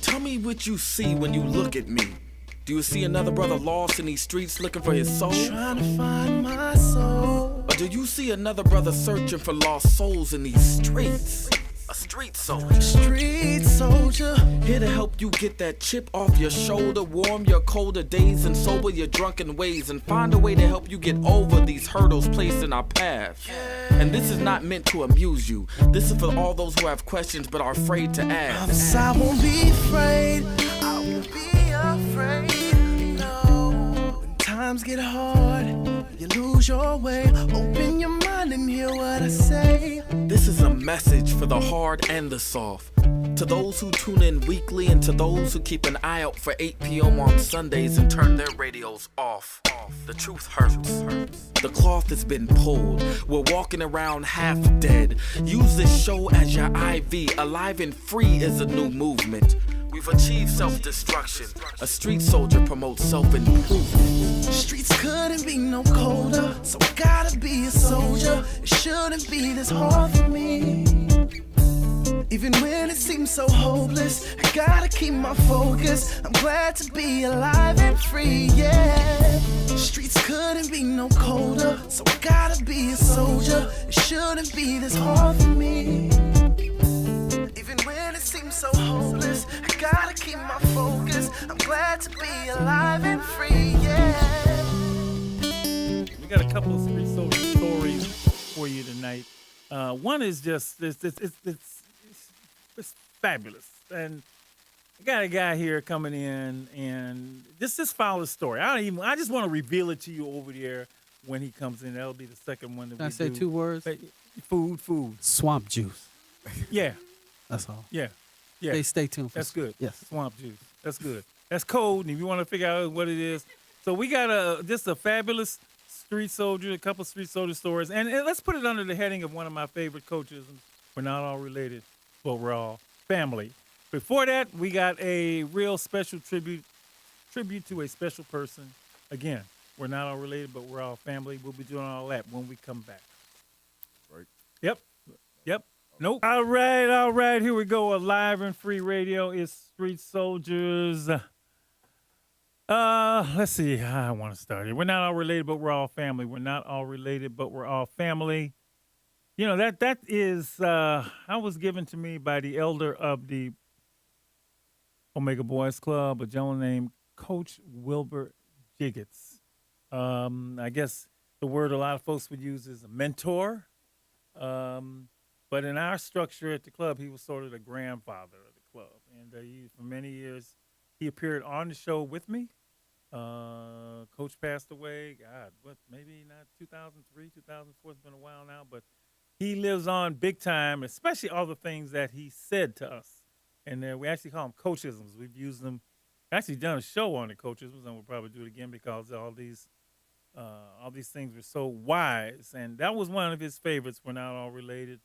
Tell me what you see when you look at me. Do you see another brother lost in these streets looking for his soul? Trying to find my soul. Or do you see another brother searching for lost souls in these streets? A street soldier. Street soldier. Here to help you get that chip off your shoulder, warm your colder days and sober your drunken ways, and find a way to help you get over these hurdles placed in our path. And this is not meant to amuse you. This is for all those who have questions but are afraid to ask. I won't be afraid. I won't be afraid. No. When times get hard, you lose your way. Open your mind and hear what I say. This is a message for the hard and the soft. To those who tune in weekly and to those who keep an eye out for 8 p.m. on Sundays and turn their radios off. The truth hurts. The cloth has been pulled. We're walking around half dead. Use this show as your IV. Alive and Free is a new movement. We've achieved self-destruction. A street soldier promotes self-improvement. Streets couldn't be no colder, so I gotta be a soldier. It shouldn't be this hard for me. Even when it seems so hopeless, I gotta keep my focus. I'm glad to be alive and free, yeah. Streets couldn't be no colder, so I gotta be a soldier. It shouldn't be this hard for me. Even when it seems so hopeless, I gotta keep my focus. I'm glad to be alive and free, yeah. We got a couple of street soldier stories for you tonight. One is just it's fabulous, and I got a guy here coming in, and just follow the story. I just want to reveal it to you over there when he comes in. That'll be the second one that Can we I say do. 2 words? Food. Swamp juice. Yeah, That's all. yeah. Hey, stay tuned for That's good. Yes. Swamp juice. That's good. That's code, and if you want to figure out what it is. So we got just a fabulous street soldier, a couple street soldier stories, and let's put it under the heading of one of my favorite coaches. We're not all related, but we're all family. Before that, we got a real special tribute to a special person. Again, we're not all related, but we're all family. We'll be doing all that when we come back. Right. Yep. Nope. All right. Here we go. Alive and Free Radio is Street Soldiers. Let's see how I want to start here. We're not all related, but we're all family. We're not all related, but we're all family. You know, that is, I was given to me by the elder of the Omega Boys Club, a gentleman named Coach Wilbur Jiggets. I guess the word a lot of folks would use is a mentor. But in our structure at the club, he was sort of the grandfather of the club. And for many years, he appeared on the show with me. Coach passed away, maybe not 2003, 2004, it's been a while now, but he lives on big time, especially all the things that he said to us. And we actually call them coachisms. We've used them, actually done a show on the coachisms, and we'll probably do it again because all these things were so wise. And that was one of his favorites. We're not all related,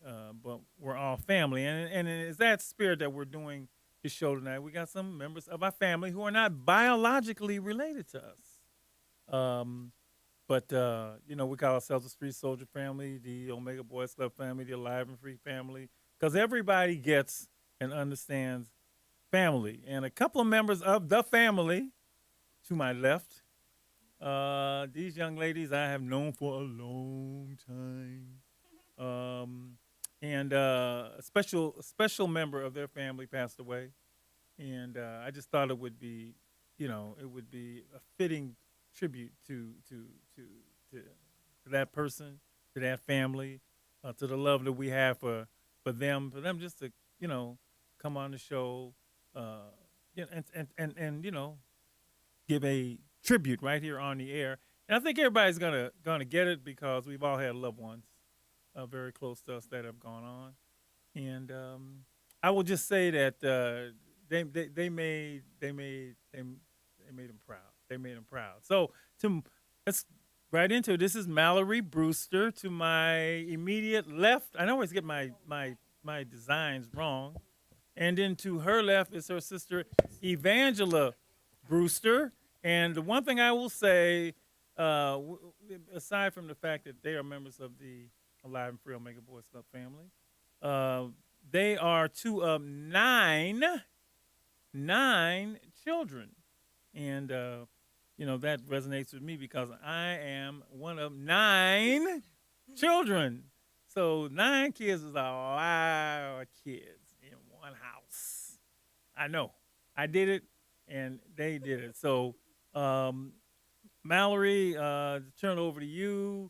but we're all family. And it's that spirit that we're doing this show tonight. We got some members of our family who are not biologically related to us. But we call ourselves the Street Soldier family, the Omega Boys Club family, the Alive and Free family, because everybody gets and understands family. And a couple of members of the family to my left, these young ladies I have known for a long time. And a special member of their family passed away. And I just thought it would be a fitting tribute to that person, to that family, to the love that we have for them just to come on the show, and give a tribute right here on the air. And I think everybody's gonna get it because we've all had loved ones very close to us that have gone on, and I will just say that they made him proud. They made him proud. So let's right into it. This is Mallory Brewster to my immediate left. I always get my designs wrong. And then to her left is her sister Evangela Brewster. And the one thing I will say, aside from the fact that they are members of the Alive and Free Omega Boys Club family, They are two of nine children. And, that resonates with me because I am one of 9 children. So 9 kids is a lot of kids in one house. I know. I did it, and they did it. So, Mallory, turn it over to you.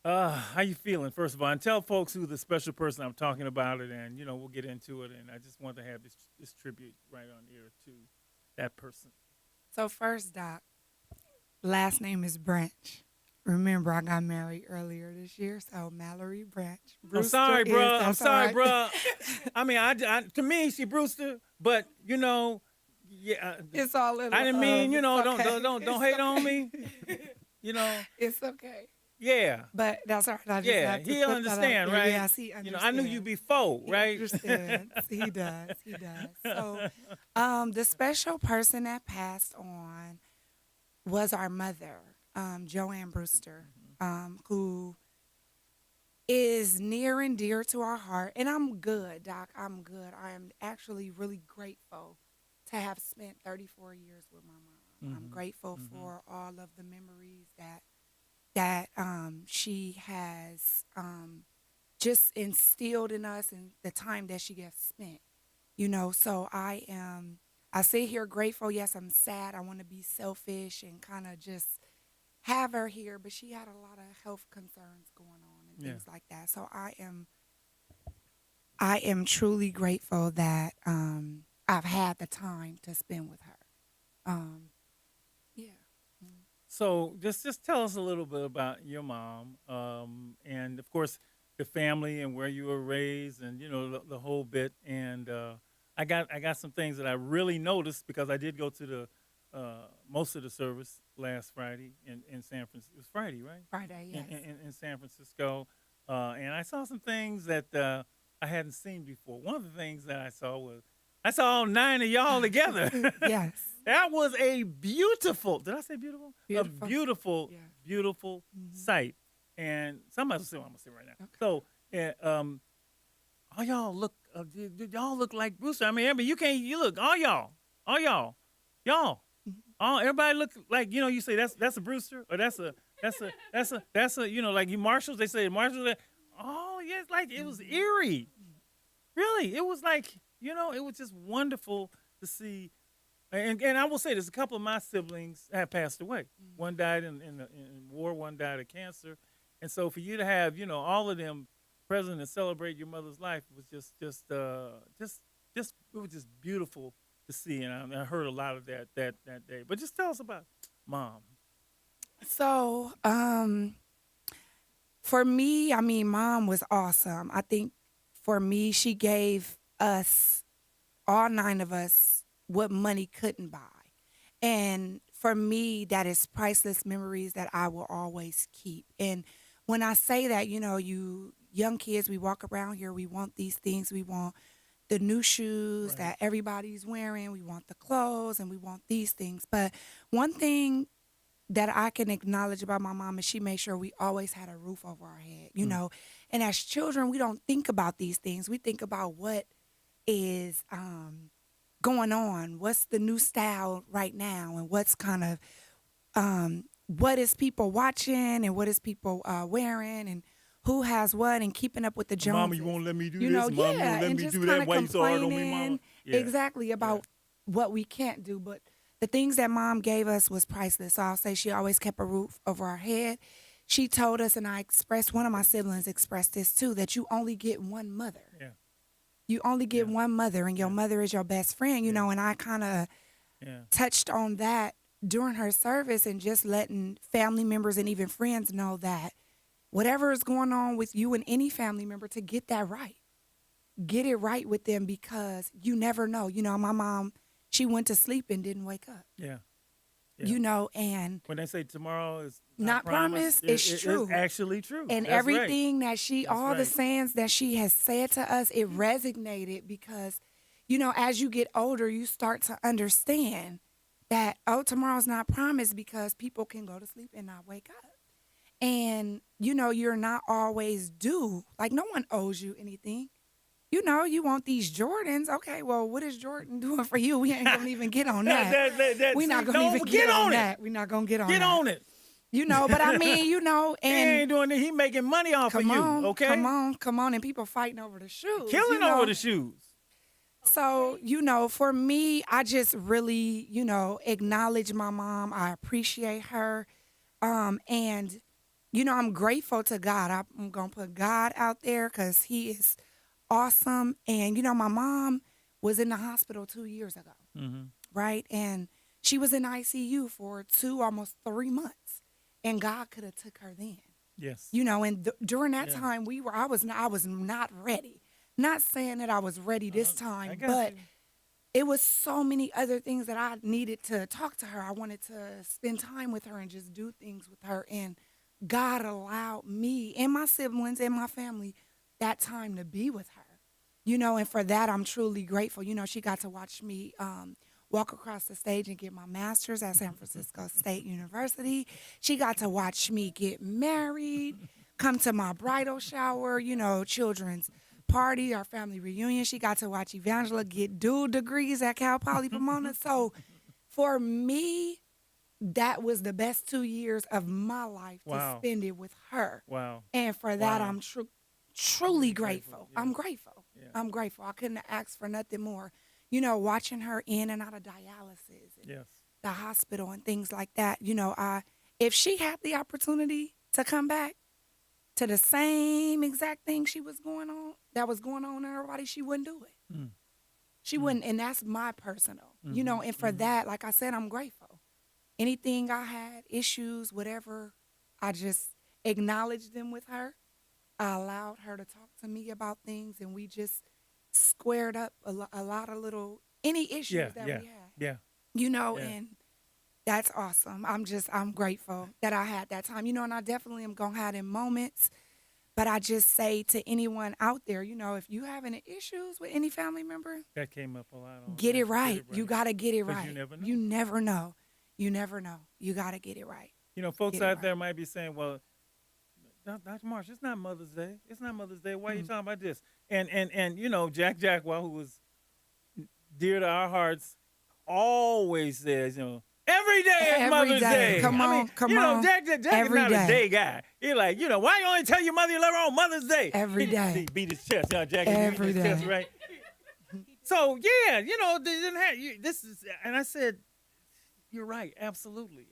How you feeling, first of all? And tell folks who the special person I'm talking about it, and, we'll get into it. And I just want to have this tribute right on here to that person. So first, Doc, last name is Branch. Remember, I got married earlier this year, so Mallory Branch. Brewster I'm sorry, bro. that's I'm sorry, all bro. right. I mean, to me, she Brewster, but yeah. It's all in. I didn't mean, it's okay. don't hate on me. It's okay. Yeah. But that's all right. I just Yeah, have to he'll put that understand, out there. right? Yes, he understands. I knew you before, right? He understands. He does. He does. So, the special person that passed on was our mother, Joanne Brewster, who is near and dear to our heart. And I'm good, Doc. I'm good. I am actually really grateful to have spent 34 years with my mom. I'm grateful for all of the memories that she has just instilled in us and the time that she has spent. So I sit here grateful. Yes, I'm sad. I want to be selfish and kind of just have her here, but she had a lot of health concerns going on and things like that. So I am truly grateful that I've had the time to spend with her. Yeah. So just tell us a little bit about your mom, and of course the family and where you were raised, and the whole bit. And I got some things that I really noticed because I did go to the most of the service last Friday in San Francisco. It was Friday, right? Friday, yes. In San Francisco, and I saw some things that I hadn't seen before. One of the things that I saw was all 9 of y'all together. Yes. That was a beautiful. Did I say beautiful? Beautiful. A beautiful, Yeah. beautiful sight. And somebody will say what I'm gonna say right now. Okay. So, all y'all look. Y'all look like Brewster. I mean, you can't. You look. All y'all. All everybody look like. You say that's a Brewster, or that's a. Like you Marshalls. They say Marshalls. Oh yes, like it was eerie. Really, it was like it was just wonderful to see. And I will say this: a couple of my siblings have passed away. One died in war. One died of cancer. And so for you to have all of them present and celebrate your mother's life was just it was just beautiful to see. And I heard a lot of that day. But just tell us about Mom. So, for me, I mean, Mom was awesome. I think for me, she gave us, all 9 of us, what money couldn't buy. And for me, that is priceless memories that I will always keep. And when I say that, you young kids, we walk around here, we want these things. We want the new shoes that everybody's wearing. We want the clothes and we want these things. But one thing that I can acknowledge about my mom is she made sure we always had a roof over our head, And as children, we don't think about these things. We think about what is going on, what's the new style right now, and what's kind of what is people watching and what is people wearing and who has what and keeping up with the Joneses. Mama, you won't let me do this. Yeah, Mama, you won't let and me just do that. kinda Why you so hard on me, complaining Mama? Yeah. exactly about what we can't do. But the things that Mom gave us was priceless. So I'll say she always kept a roof over our head. She told us, and one of my siblings expressed this too, that you only get one mother. Yeah. You only get one mother, and your mother is your best friend, and I kind of touched on that during her service and just letting family members and even friends know that whatever is going on with you and any family member, to get that right. Get it right with them, because you never know. My mom, she went to sleep and didn't wake up. Yeah. And when they say tomorrow is not promised, it's true. It's actually true. And That's everything right. that the right. sayings that she has said to us, it resonated because, as you get older, you start to understand that, tomorrow's not promised, because people can go to sleep and not wake up. And, you're not always due. Like, no one owes you anything. you know, you want these Jordans. Okay, well, what is Jordan doing for you? We ain't gonna even get on that. We're not gonna even get on that. We're not gonna get on that. Get on it. You know, but I mean, you know, He and ain't doing it. He making money off of you. Okay. Come on, and people fighting over the shoes. Killing you know? over the shoes. So, you know, for me, I just really, you know, acknowledge my mom. I appreciate her. And, you know, I'm grateful to God. I'm going to put God out there because he is awesome. And, you know, my mom was in the hospital 2 years ago, right? And she was in ICU for almost 3 months. And God could have took her then. Yes. You know, and during that time, I was not ready. Not saying that I was ready this time, but it was so many other things that I needed to talk to her. I wanted to spend time with her and just do things with her. And God allowed me and my siblings and my family that time to be with her. You know, and for that, I'm truly grateful. You know, she got to watch me walk across the stage and get my master's at San Francisco State University. She got to watch me get married, come to my bridal shower, you know, children's party, our family reunion. She got to watch Evangela get dual degrees at Cal Poly Pomona. So for me, that was the best 2 years of my life to spend it with her. Wow. And for that, I'm truly grateful. Yeah. I'm grateful. Yeah. I'm grateful. I couldn't have asked for nothing more. You know, watching her in and out of dialysis and the hospital and things like that. You know, if she had the opportunity to come back to the same exact thing that was going on in her body, she wouldn't do it. She wouldn't, and that's my personal. You know, and for that, like I said, I'm grateful. Anything I had, issues, whatever, I just acknowledged them with her. I allowed her to talk to me about things, and we just squared up a lot of any issues that we had. Yeah. You know, and that's awesome. I'm grateful that I had that time. You know, and I definitely am going to have them moments. But I just say to anyone out there, you know, if you have any issues with any family member, that came up a lot. Get it right. You got to get it right. You never know. You never know. You never know. You got to get it right. You know, folks out there might be saying, well, Dr. Marsh, it's not Mother's Day. It's not Mother's Day. Why are you talking about this? And you know, Jack Jackwell, who was dear to our hearts, always says, you know, every day is Mother's Day. Come on. You know, Jack is not a day guy. He's like, you know, why you only tell your mother you love her on Mother's Day? Every day. He beat his chest. You know, Jack Every beat his day. chest, right? So, yeah, you know, they didn't have, this is, and I said, you're right, absolutely.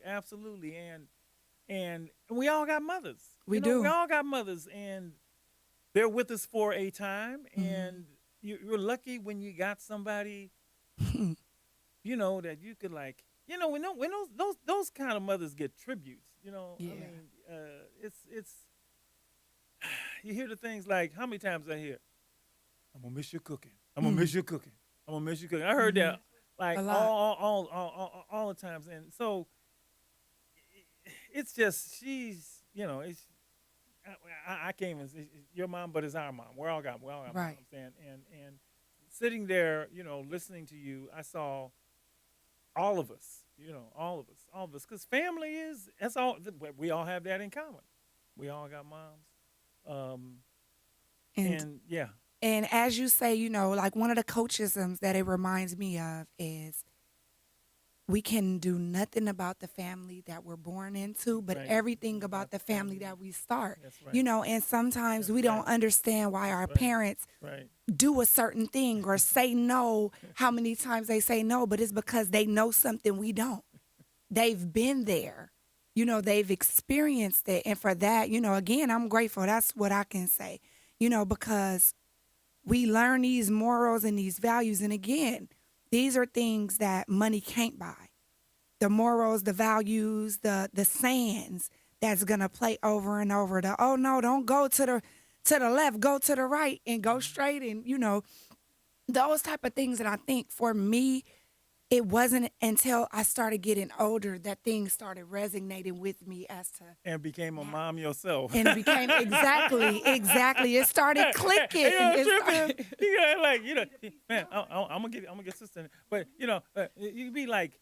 And we all got mothers. We do. We all got mothers, and they're with us for a time. And you're lucky when you got somebody, you know, that you could like. You know, when those kind of mothers get tributes. You know, I mean, it's. You hear the things like, how many times I hear, "I'm gonna miss your cooking. I'm gonna miss your cooking. I'm gonna miss your cooking." I heard that like all the times, and so it's just you know, it's I can't even. It's your mom, but it's our mom. We all got right. moms, and sitting there, you know, listening to you, I saw all of us, you know, all of us, because family that's all. We all have that in common. We all got moms, and yeah. And as you say, you know, like one of the coachisms that it reminds me of is we can do nothing about the family that we're born into, but everything about the family that we start. Right. You know, and sometimes we don't understand why our parents do a certain thing or say no, how many times they say no, but it's because they know something we don't. They've been there. You know, they've experienced it. And for that, you know, again, I'm grateful. That's what I can say, you know, because we learn these morals and these values. And again, these are things that money can't buy. The morals, the values, the sayings that's going to play over and over. Oh, no, don't go to the left, go to the right and go straight. And, you know, those type of things. And I think for me, it wasn't until I started getting older that things started resonating with me as to. And became a mom yourself. And it became exactly. It started clicking. You know, like, you know, man, I'm gonna get sister. But you know, you be like,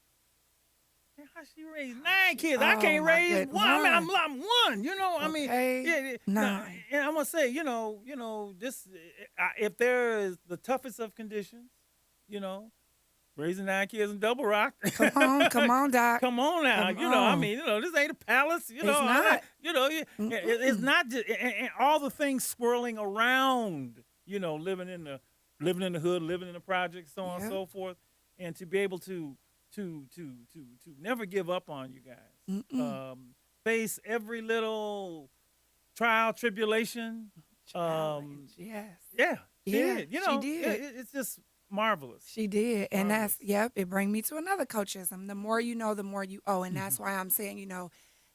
how she raised 9 kids? I Oh, can't my raise goodness. one. I mean, I'm one. You know, I mean, Okay. yeah. 9. And I'm gonna say, you know, this if there is the toughest of conditions, you know, raising 9 kids in Double Rock. Come on, Doc. Come on now, Come you know. I on. mean, you know, this ain't a palace. You know, not. you know, it's not just and all the things swirling around. You know, living in the hood, living in the projects, so on and so forth, and to be able to never give up on you guys. Face every little trial, tribulation. Challenge, yes. Yeah, she Yeah, did. You she know, did. It's just marvelous. She did. And Marvelous. it brings me to another coachism. The more you know, the more you owe. And that's why I'm saying, you know,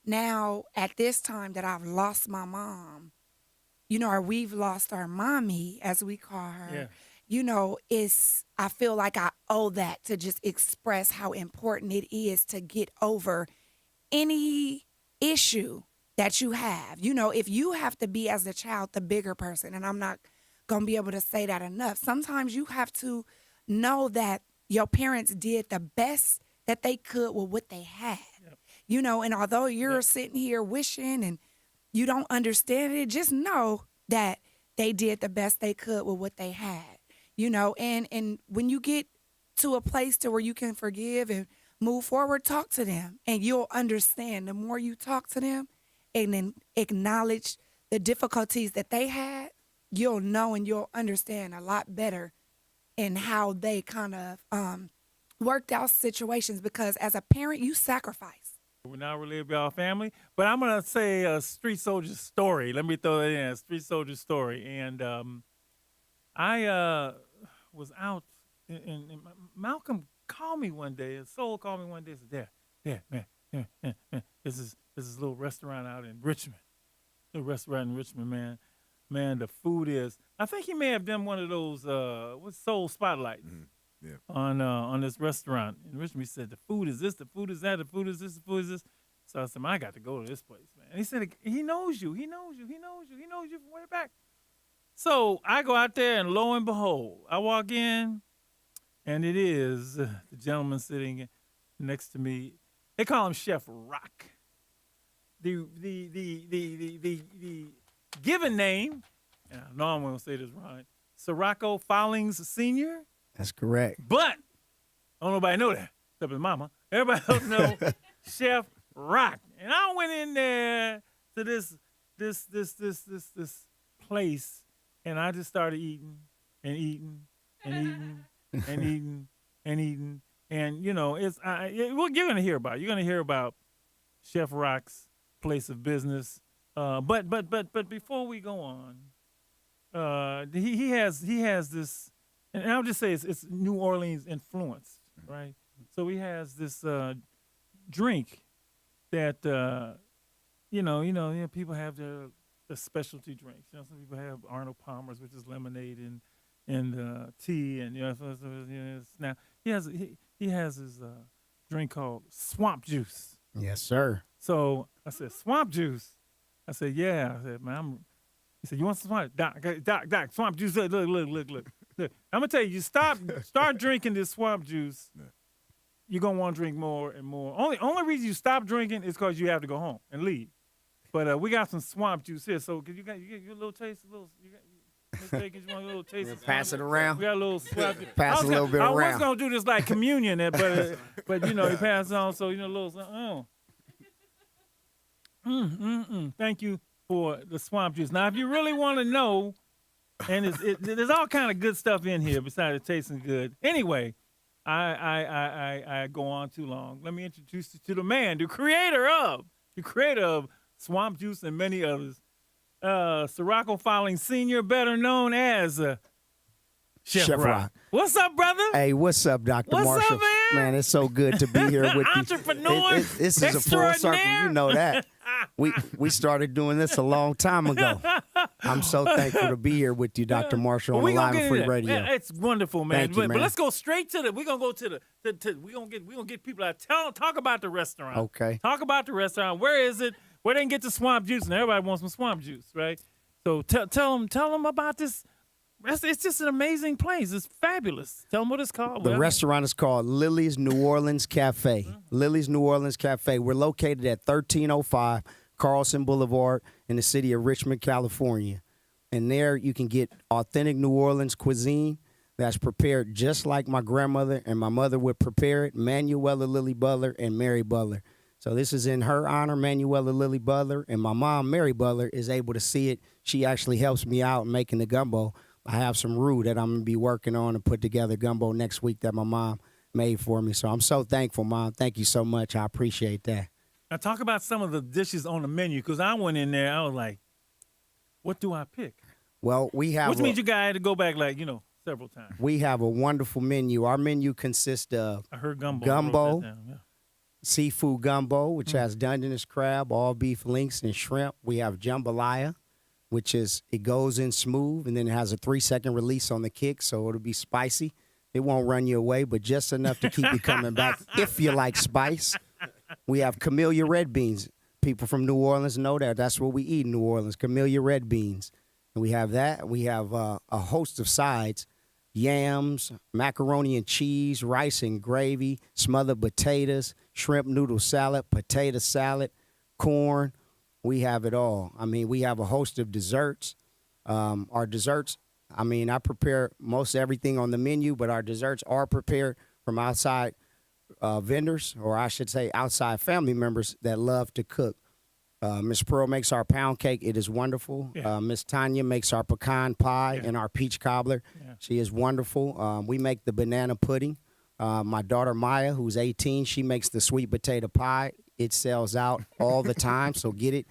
now at this time that I've lost my mom, you know, or we've lost our mommy, as we call her, Yeah. you know, I feel like I owe that to just express how important it is to get over any issue that you have. You know, if you have to be, as a child, the bigger person, and I'm not going to be able to say that enough, sometimes you have to know that your parents did the best that they could with what they had. Yep. You know, and although you're sitting here wishing and you don't understand it, just know that they did the best they could with what they had. You know, and when you get to a place to where you can forgive and move forward, talk to them, and you'll understand. The more you talk to them and then acknowledge the difficulties that they had, you'll know and you'll understand a lot better in how they kind of worked out situations, because as a parent, you sacrifice. We're not related to our family, but I'm gonna say a street soldier story. Let me throw it in, a street soldier story. And I was out, and Malcolm called me one day. Soul called me one day and said, "Dad, man, this is a little restaurant out in Richmond. Little restaurant in Richmond, man. Man, the food is." I think he may have done one of those what's Soul Spotlights. Yeah. On this restaurant in Richmond. He said, the food is this, the food is that, the food is this, the food is this. So I said, man, I got to go to this place, man. And he said, he knows you from way back. So I go out there, and lo and behold, I walk in, and it is the gentleman sitting next to me. They call him Chef Rock. The given name, and I know I'm going to say this right, Sirocco Fowlings Sr., That's correct. but don't nobody know that except his mama. Everybody else know Chef Rock. And I went in there to this place, and I just started eating and eating and eating and eating and eating. And you know, well, you're gonna hear about it. You're gonna hear about Chef Rock's place of business. But before we go on, he has this. And I'll just say it's New Orleans influenced, right? So he has this drink that people have their specialty drinks. You know, some people have Arnold Palmer's, which is lemonade and tea, and now he has his drink called Swamp Juice. Yes, sir. So I said, Swamp Juice. I said, yeah. I said, man, he said, you want some swamp? Doc, Swamp Juice. Look. I'm gonna tell you, start drinking this swamp juice. Yeah. You're gonna want to drink more and more. Only reason you stop drinking is because you have to go home and leave. But we got some swamp juice here, so you get a little taste, you want a little taste. Of Pass it around. We got a little swamp juice. Pass a little bit I was around. gonna do this like communion, but you know, he passed on, so you know, a little. Thank you for the swamp juice. Now, if you really want to know. And there's all kind of good stuff in here besides it tasting good. Anyway, I go on too long. Let me introduce you to the man, the creator of Swamp Juice and many others, Sirocco Fowling Sr., better known as Chef Rock. What's up, brother? Hey, what's up, Dr. What's Marshall? up, man? Man, it's so good to be here with you. Entrepreneur This is a full circle. extraordinaire. You know that. We started doing this a long time ago. I'm so thankful to be here with you, Dr. Marshall, on we Live gonna and get Free into that. Radio. Yeah, it's wonderful, man. Thank you, But man. let's go straight to we're gonna go to we're gonna get people out. Talk about the restaurant. Okay. Talk about the restaurant. Where is it? Where they can get the swamp juice? And everybody wants some swamp juice, right? So tell them about this It's just an amazing place. It's fabulous. Tell them what it's called. The Well, restaurant is called Lily's New Orleans Cafe. Lily's New Orleans Cafe. We're located at 1305 Carlson Boulevard in the city of Richmond, California. And there you can get authentic New Orleans cuisine that's prepared just like my grandmother and my mother would prepare it, Manuela Lily Butler and Mary Butler. So this is in her honor, Manuela Lily Butler, and my mom, Mary Butler, is able to see it. She actually helps me out in making the gumbo. I have some roux that I'm going to be working on and put together gumbo next week that my mom made for me. So I'm so thankful, Mom. Thank you so much. I appreciate that. now talk about some of the dishes on the menu, because I went in there, I was like, what do I pick? Well, we have Which means you guys had to go back several times. we have a wonderful menu. Our menu consists of I heard gumbo. Gumbo. I wrote that down, yeah. seafood gumbo, which has Dungeness crab, all beef links, and shrimp. We have jambalaya, which is it goes in smooth, and then it has a 3-second release on the kick, so it'll be spicy. It won't run you away, but just enough to keep you coming back if you like spice. We have camellia red beans. People from New Orleans know that. That's what we eat in New Orleans, camellia red beans. And we have that. We have a host of sides. Yams, macaroni and cheese, rice and gravy, smothered potatoes, shrimp noodle salad, potato salad, corn. We have it all. I mean, we have a host of desserts. Our desserts, I mean, I prepare most everything on the menu, but our desserts are prepared from outside vendors, or I should say outside family members that love to cook. Miss Pearl makes our pound cake. It is wonderful. Yeah. Miss Tanya makes our pecan pie and our peach cobbler. Yeah. She is wonderful. We make the banana pudding. My daughter Maya, who's 18, she makes the sweet potato pie. It sells out all the time, so get it.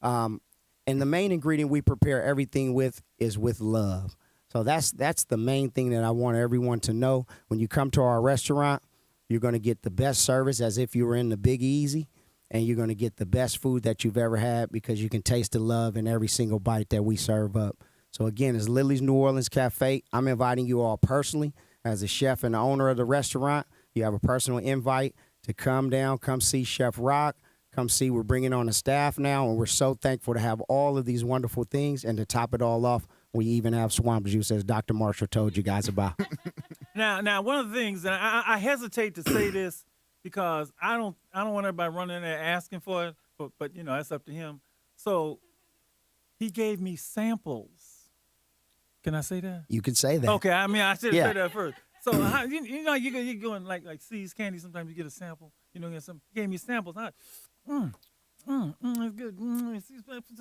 And the main ingredient we prepare everything with is with love. So that's the main thing that I want everyone to know. When you come to our restaurant, you're going to get the best service as if you were in the Big Easy. And you're going to get the best food that you've ever had because you can taste the love in every single bite that we serve up. So, again, it's Lily's New Orleans Cafe. I'm inviting you all personally as a chef and the owner of the restaurant. You have a personal invite to come down, come see Chef Rock, come see we're bringing on a staff now, and we're so thankful to have all of these wonderful things. And to top it all off, we even have swamp juice, as Dr. Marshall told you guys about. Now, one of the things, and I hesitate to say this, because I don't want everybody running in there asking for it, but that's up to him. So he gave me samples. Can I say that? You can say that. Okay, I mean I should have Yeah. said that first. So how, you're going like See's Candy. Sometimes you get a sample. Get some. He gave me samples. It's good.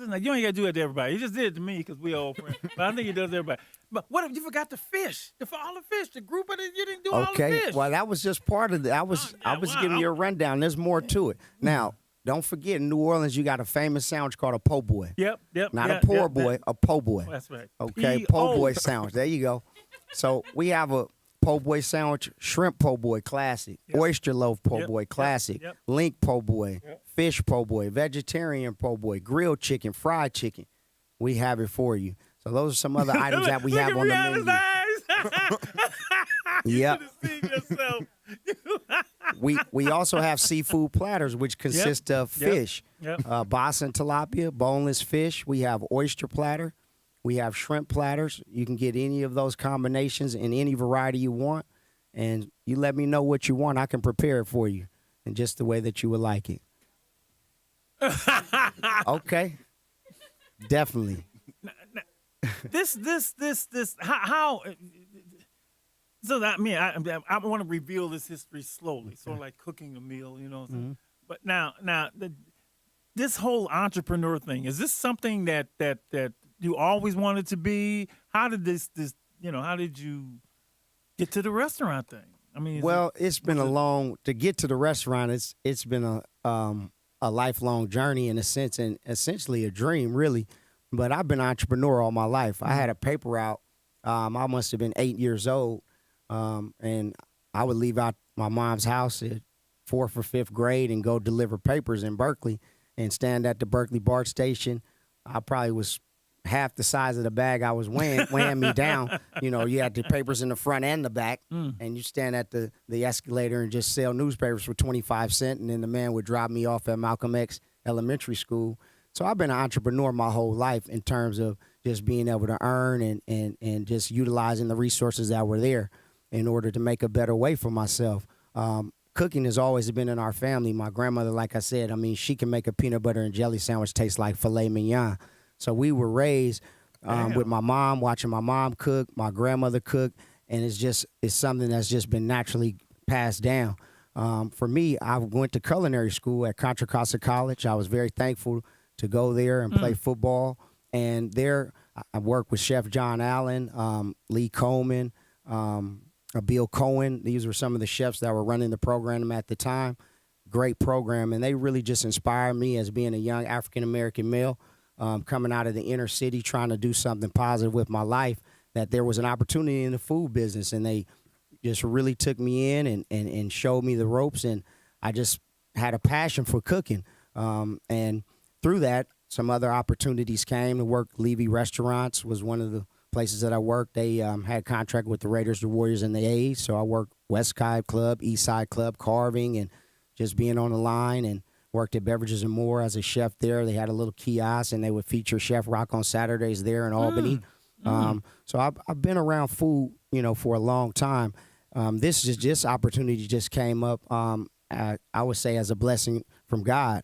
Now, you ain't got to do it to everybody. He just did it to me because we old friends. But I think he does to everybody. But what if you forgot the fish? All the fish, the group of it, you didn't do all the Okay, fish. well, that was just part of it. I was giving you a rundown. There's more to it. Now, don't forget, in New Orleans, you got a famous sandwich called a po' boy. Yep. Not a poor boy, a po' boy. That's right. Okay, po' boy sandwich. There you go. So we have a po' boy sandwich, shrimp po' boy classic, oyster loaf po' boy classic, link po' boy, fish po' boy, vegetarian po' boy, grilled chicken, fried chicken. We have it for you. So those are some other items that we have on the menu. Yep. You should have seen yourself. We also have seafood platters, which consist of fish, bass and tilapia, boneless fish. We have oyster platter. We have shrimp platters. You can get any of those combinations in any variety you want. And you let me know what you want. I can prepare it for you in just the way that you would like it. Okay. Definitely. This. How? So that, I want to reveal this history slowly, sort of like cooking a meal, But now, this whole entrepreneur thing, is this something that you always wanted to be? How did how did you get to the restaurant thing? I mean, it's been to get to the restaurant. It's been a lifelong journey in a sense, and essentially a dream, really. But I've been an entrepreneur all my life. I had a paper route. I must have been 8 years old, and I would leave out my mom's house at 4th or 5th grade and go deliver papers in Berkeley and stand at the Berkeley BART station. I probably was half the size of the bag I was weighing me down. You had the papers in the front and the back, and you stand at the escalator and just sell newspapers for 25 cents, and then the man would drop me off at Malcolm X Elementary School. So I've been an entrepreneur my whole life in terms of just being able to earn and just utilizing the resources that were there in order to make a better way for myself. Cooking has always been in our family. My grandmother, like I said, I mean, she can make a peanut butter and jelly sandwich taste like filet mignon. So we were raised with my mom, watching my mom cook, my grandmother cook, and it's something that's just been naturally passed down. For me, I went to culinary school at Contra Costa College. I was very thankful to go there and play football. And there I worked with Chef John Allen, Lee Coleman, Bill Cohen. These were some of the chefs that were running the program at the time. Great program. And they really just inspired me as being a young African-American male coming out of the inner city trying to do something positive with my life, that there was an opportunity in the food business. And they just really took me in and showed me the ropes. And I just had a passion for cooking. And through that, some other opportunities came to work. Levy Restaurants was one of the places that I worked. They had contract with the Raiders, the Warriors, and the A's. So I worked West Side Club, East Side Club, carving, and just being on the line, and worked at Beverages and More as a chef there. They had a little kiosk, and they would feature Chef Rock on Saturdays there in Albany. So I've been around food, for a long time. This opportunity just came up, I would say, as a blessing from God.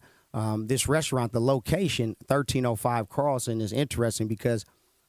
This restaurant, the location, 1305 Carlson, is interesting because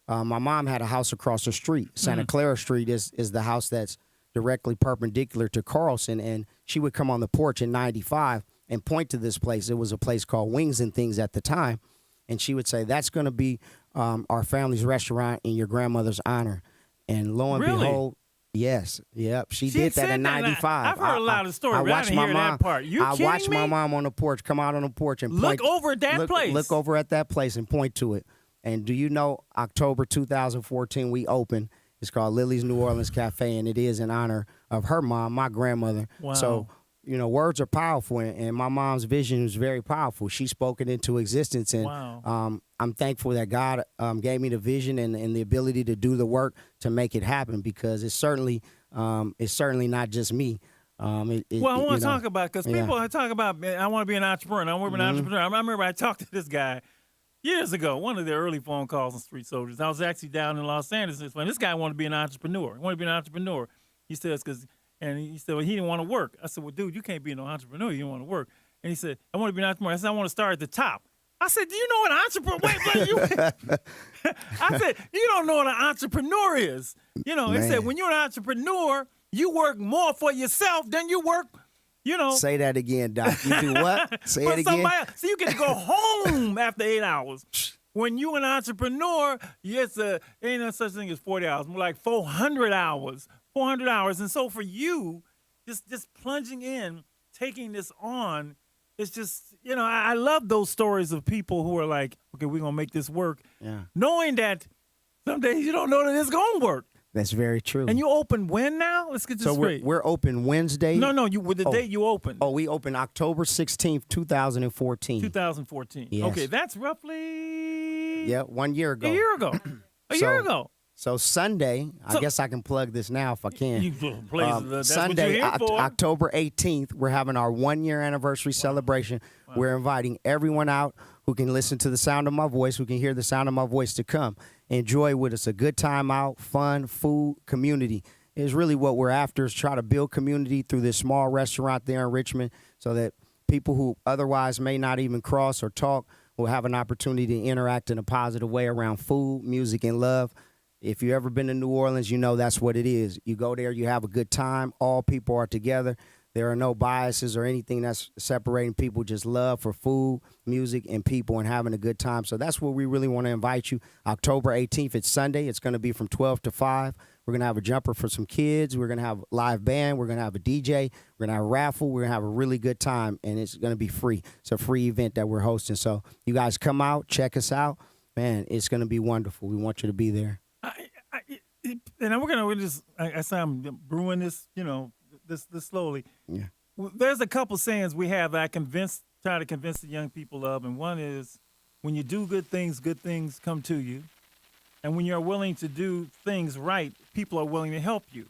my mom had a house across the street. Santa Clara Street is the house that's directly perpendicular to Carlson, and she would come on the porch in 95 and point to this place. It was a place called Wings and Things at the time, and she would say, "That's going to be our family's restaurant in your grandmother's honor." And lo and behold, yes, yep, she did that in 95. I've heard a lot of stories, but I didn't hear that part. I watched my mom on the porch, come out on the porch and look over at that place. Look over at that place and point to it. And do you know, October 2014, we opened. It's called Lilly's New Orleans Cafe, and it is in honor of her mom, my grandmother. Wow. So, words are powerful, and my mom's vision was very powerful. She spoke it into existence, and I'm thankful that God gave me the vision and the ability to do the work to make it happen, because it's certainly not just me. I want to talk about, because people talk about, I want to be an entrepreneur. I want to be an entrepreneur. I remember I talked to this guy years ago, one of the early phone calls on Street Soldiers. I was actually down in Los Angeles when this guy wanted to be an entrepreneur. He says, he said, well, he didn't want to work. I said, well, dude, you can't be no entrepreneur. You don't want to work. And he said, I want to be an entrepreneur. I said, I want to start at the top. I said, do you know what an entrepreneur? I said, you don't know what an entrepreneur is. He said, when you're an entrepreneur, you work more for yourself than you work. Say that again, Doc. You do what? Say it again. So you get to go home after 8 hours. When you an entrepreneur, ain't no such thing as 40 hours, more like 400 hours. 400 hours. And so for you, just plunging in, taking this on, it's just, I love those stories of people who are like, okay, we're going to make this work. Yeah. Knowing that some days you don't know that it's going to work. That's very true. And you open when now? Let's get this straight. So we're open Wednesday. No, with the day you open. Oh, we open October 16th, 2014. 2014. Yes. Okay, that's roughly... Yeah, 1 year ago. A year ago. Year ago. So Sunday, I guess I can plug this now if I can. Sunday, October 18th, we're having our 1 year anniversary celebration. Wow. We're inviting everyone out who can listen to the sound of my voice, who can hear the sound of my voice, to come enjoy with us. A good time out, fun, food, community is really what we're after, is try to build community through this small restaurant there in Richmond, so that people who otherwise may not even cross or talk will have an opportunity to interact in a positive way around food, music, and love. If you've ever been to New Orleans, you know that's what it is. You go there, you have a good time. All people are together. There are no biases or anything that's separating people, just love for food, music, and people, and having a good time. So that's where we really want to invite you. October 18th, it's Sunday. It's going to be from 12 to 5. We're going to have a jumper for some kids. We're going to have a live band. We're going to have a DJ. We're going to have a raffle. We're going to have a really good time, and it's going to be free. It's a free event that we're hosting. So you guys come out, check us out. Man, it's going to be wonderful. We want you to be there. And we're just, I say I'm brewing this, this slowly. Yeah. Well, there's a couple sayings we have that I try to convince the young people of. And one is, when you do good things come to you. And when you're willing to do things right, people are willing to help you.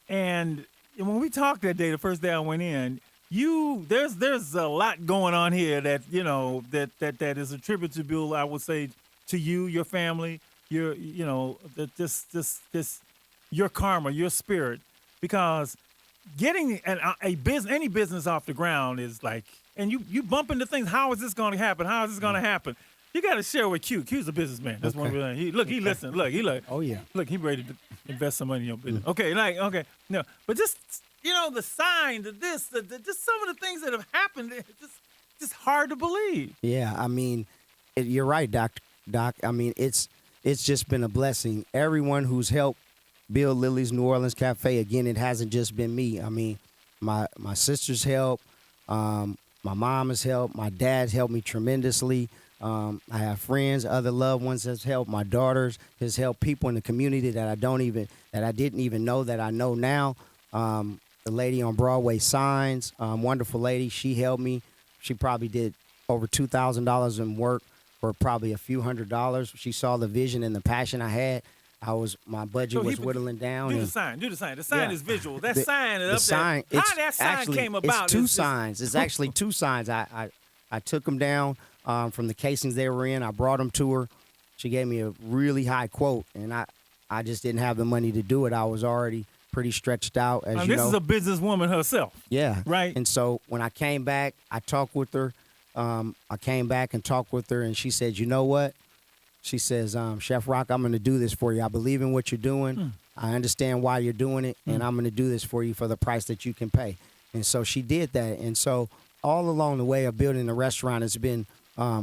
And when we talked that day, the first day I went in, there's a lot going on here that, that is attributable, I would say, to you, your family, your karma, your spirit, because getting a business, any business off the ground is like, and you bump into things. How is this going to happen? How is this going to happen? You got to share with Q. Q's a businessman. That's one real thing. He listened. Look, he like, Oh yeah. look, he ready to invest some money in your business. Okay, no, but just the sign, just some of the things that have happened, it's just hard to believe. Yeah, I mean, you're right, Doc. I mean, it's just been a blessing. Everyone who's helped build Lilly's New Orleans Cafe, again, it hasn't just been me. I mean, my sister's helped, my mom has helped, my dad's helped me tremendously. I have friends, other loved ones that's helped. My daughters has helped people in the community that I didn't even know that I know now. The lady on Broadway Signs, wonderful lady, she helped me. She probably did over $2,000 in work for probably a few $100s. She saw the vision and the passion I had. My budget was whittling down. Do the sign. The sign is visual. That sign is the up sign, there. How that sign came about? It's two signs. It's actually two signs. I took them down from the casings they were in. I brought them to her. She gave me a really high quote, and I just didn't have the money to do it. I was already pretty stretched out, as you know. This is a businesswoman herself. Yeah. Right. And so when I came back, I talked with her. I came back and talked with her, and she said, you know what? She says, Chef Rock, I'm going to do this for you. I believe in what you're doing. I understand why you're doing it, and I'm going to do this for you for the price that you can pay. And so she did that. And so all along the way of building the restaurant, it's been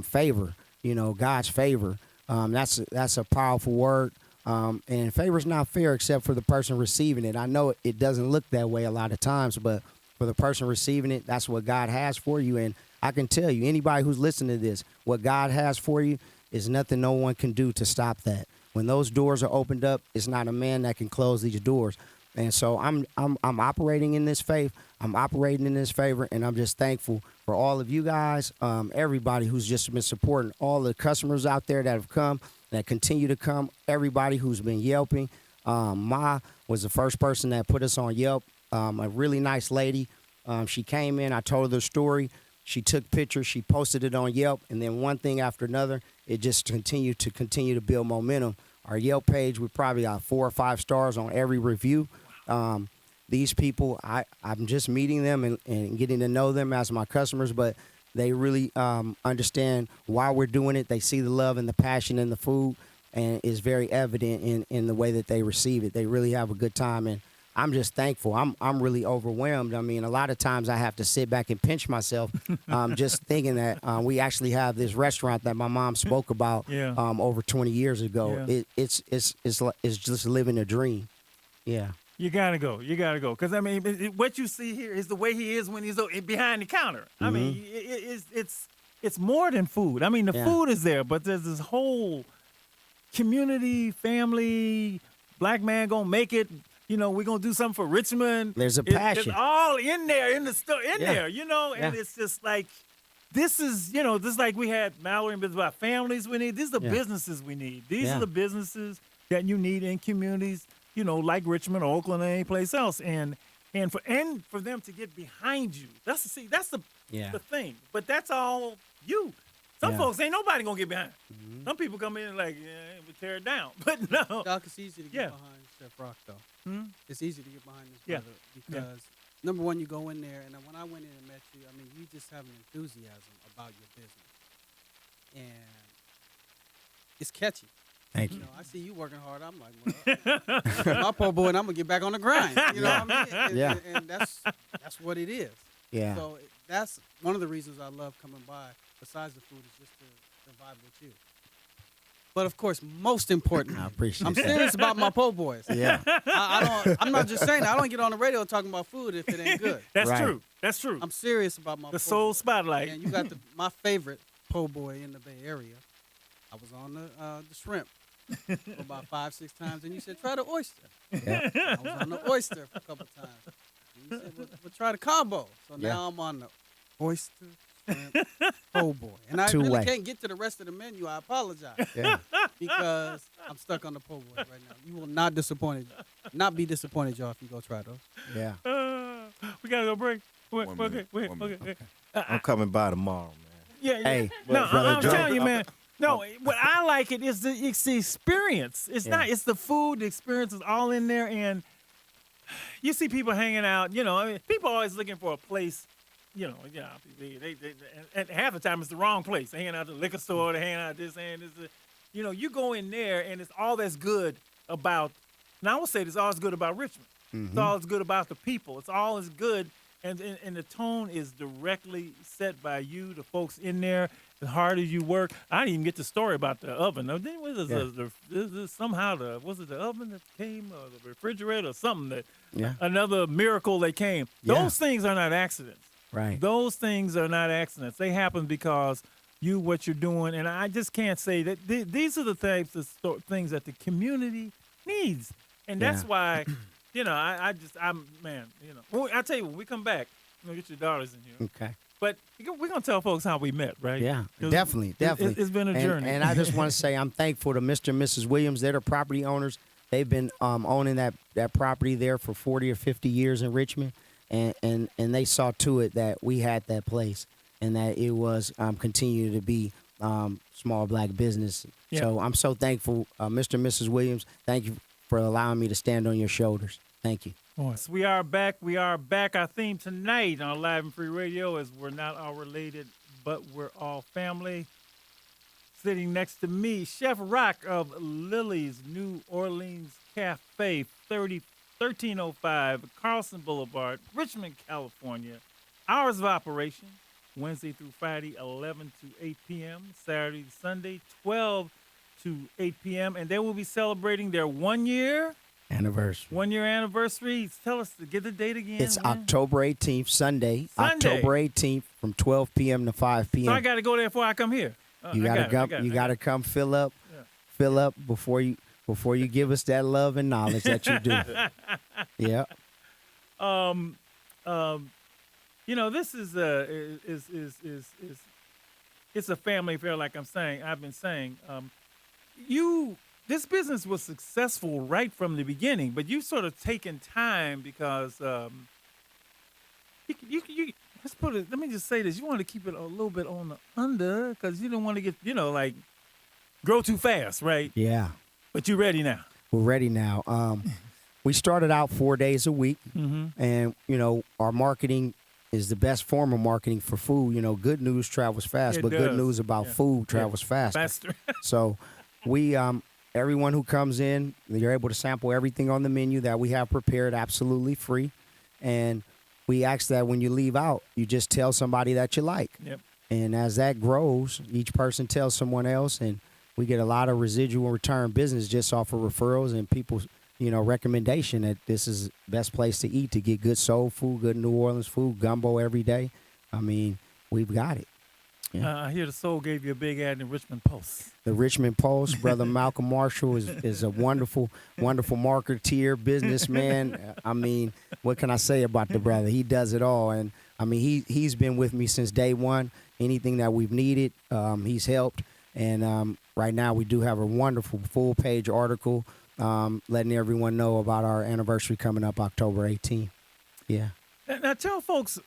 favor, God's favor. That's a powerful word. And favor's not fair except for the person receiving it. I know it doesn't look that way a lot of times, but for the person receiving it, that's what God has for you. And I can tell you, anybody who's listening to this, what God has for you is nothing no one can do to stop that. When those doors are opened up, it's not a man that can close these doors. And so I'm operating in this faith. I'm operating in this favor, and I'm just thankful for all of you guys, everybody who's just been supporting, all the customers out there that have come, that continue to come, everybody who's been Yelping. Ma was the first person that put us on Yelp, a really nice lady. She came in, I told her the story. She took pictures, she posted it on Yelp, and then one thing after another, it just continued to build momentum. Our Yelp page, we probably got 4 or 5 stars on every review. These people, I'm just meeting them and getting to know them as my customers, but they really understand why we're doing it. They see the love and the passion in the food, and it's very evident in the way that they receive it. They really have a good time, and I'm just thankful. I'm really overwhelmed. I mean, a lot of times I have to sit back and pinch myself, just thinking that we actually have this restaurant that my mom spoke about over 20 years ago. Yeah. It's just living a dream. Yeah. You gotta go. Because I mean, what you see here is the way he is when he's behind the counter. I mean, it's more than food. I mean, the food is there, but there's this whole community, family. Black man gonna make it. We're going to do something for Richmond. There's a passion. It's all in there, in the store, there, and it's just like, this is, just like we had Mallory and business about families we need. These are the businesses we need. These are the businesses that you need in communities, like Richmond or Oakland or any place else. And for them to get behind you, that's the thing. But that's all you. Some folks ain't nobody going to get behind. Some people come in and like, we tear it down. But no. Doc, it's easy to get behind Chef Rock, though. It's easy to get behind this brother because, number one, you go in there, and when I went in and met you, I mean, you just have an enthusiasm about your business. And it's catchy. Thank you. I see you working hard. I'm like, well, my poor boy, and I'm going to get back on the grind. You know what I mean? And that's what it is. Yeah. So that's one of the reasons I love coming by, besides the food, is just to vibe with you. But of course, most important, I appreciate I'm serious about my po' boys. Yeah. I'm not just saying that. I don't get on the radio talking about food if it ain't good. That's true. I'm serious about my the soul boys. Spotlight. And you got my favorite po' boy in the Bay Area. I was on the shrimp for about 5-6 times, and you said, try the oyster. Yeah. I was on the oyster for a couple times. And you said, well, try the combo. So now I'm on the oyster, shrimp, po' boy. And I really can't get to the rest of the menu. I apologize. Yeah. Because I'm stuck on the po' boy right now. You will not be disappointed, y'all, if you go try those. Yeah. We got to go break. Wait. I'm coming by tomorrow, man. Yeah. Hey, no, I'm telling you, man. No, what I like it's the experience. It's not. It's the food. The experience is all in there, and you see people hanging out. I mean, people are always looking for a place. They and half the time it's the wrong place. They're hanging out at the liquor store. They're hanging out at this and this. You go in there, and it's all that's good about. Now I would say it's all that's good about Richmond. Mm-hmm. It's all that's good about the people. It's all as good, and the tone is directly set by you, the folks in there. As hard as you work, I didn't even get the story about the oven. Was it somehow the oven that came, or the refrigerator, or something that another miracle that came? Those things are not accidents. Right. Those things are not accidents. They happen because what you're doing, and I just can't say that these are the types of things that the community needs, and that's why, I tell you, when we come back, we're gonna get your daughters in here. Okay. But we're going to tell folks how we met, right? Yeah, definitely. It's been a journey. And I just want to say I'm thankful to Mr. and Mrs. Williams. They're the property owners. They've been owning that property there for 40 or 50 years in Richmond. And they saw to it that we had that place and that it was continued to be small black business. Yeah. So I'm so thankful, Mr. and Mrs. Williams. Thank you for allowing me to stand on your shoulders. Thank you. Yes, we are back. We are back. Our theme tonight on Live and Free Radio is We're Not All Related, But We're All Family. Sitting next to me, Chef Rock of Lilly's New Orleans Cafe, 1305 Carlson Boulevard, Richmond, California. Hours of operation, Wednesday through Friday, 11 to 8 p.m., Saturday to Sunday, 12 to 8 p.m., and they will be celebrating their 1 year anniversary. 1 year anniversary. Tell us, get the date again. It's October 18th, Sunday. October 18th from 12 p.m. to 5 p.m. So I got to go there before I come here. You got to come fill up before you give us that love and knowledge that you do. Yeah. This is it's a family affair, like I've been saying. This business was successful right from the beginning, but you sort of taken time because let's put it. Let me just say this: you want to keep it a little bit on the under because you don't want to get grow too fast, right? Yeah. But you're ready now. We're ready now. We started out 4 days a week, and our marketing is the best form of marketing for food. Good news travels fast, but good news about food travels faster. So we everyone who comes in, you're able to sample everything on the menu that we have prepared absolutely free. And we ask that when you leave out, you just tell somebody that you like. Yep. And as that grows, each person tells someone else, and we get a lot of residual return business just off of referrals and people's, recommendation that this is the best place to eat, to get good soul food, good New Orleans food, gumbo every day. I mean, we've got it. Yeah. I hear the Soul gave you a big ad in the Richmond Post. The Richmond Post, Brother Malcolm Marshall is a wonderful, wonderful marketeer, businessman. I mean, what can I say about the brother? He does it all. And, I mean, he's been with me since day one. Anything that we've needed, he's helped. And right now we do have a wonderful full-page article letting everyone know about our anniversary coming up October 18th. Yeah. Now tell folks